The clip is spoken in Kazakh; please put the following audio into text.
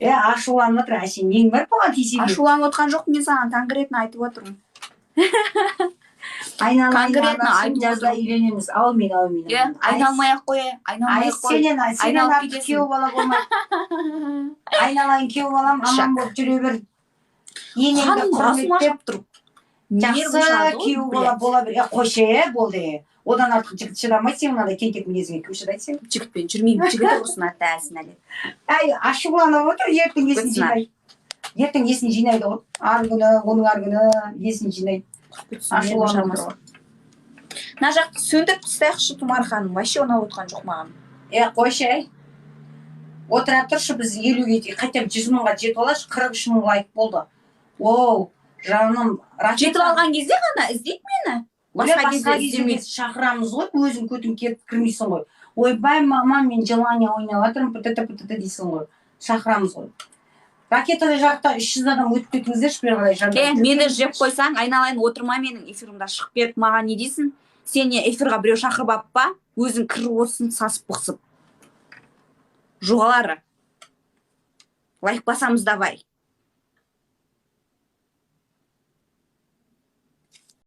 Ашуланып отыр, әшейін нең бар бұған тисе. Ашуланып отқан жоқпын, мен саған конкретно айтып отырмын. Конкретно айтып жазда үйленеміз. Аумин. Айналмай-ақ қой. Сенен күйеу бала болмайды. Айналайын күйеу балам, аман болып жүре бер. Енеңді құрметтеп, жақсы күйеу бала бола бер. Қойшы, болды. Одан артық жігіт шыдамайды, сен мынандай тентек мінезіңе кім шыдайды сен? Жігітпен жүрмеймін, жігіт ұрсын атты әсін әлі. Ашуланып отыр, ертең есін жинайды. Ертең есін жинайды ғой. Ар күні, оның ар күні есін жинайды. Ашуланып отыр. Мына жақты сөндіріп тастайықшы, Тұмар ханым, вообще ұнап отқан жоқ маған. Қойшы, отыра тұршы, біз 50-ге хотя бы 100 мыңға жетіп алайық, 43 мың лайк болды. Оу, жаным, жетіп алған кезде ғана іздейді мені. Басқа кезде шақырамыз ғой, өзің көтің кетіп кірмейсің ғой. Ойбай, мама, мен желание ойнап жатырмын, пт дейсің ғой. Шақырамыз ғой. Ракеталы жақта 300 адам өтіп кетіңіздерші бері қарай. Мені жеп қойсаң, айналайын отырма менің эфирімда шығып беріп маған не дейсің? Сен эфирға біреу шақырып алып па? Өзің кіріп отырсың, сасып бұқсып. Жоғалары. Лайк басамыз давай.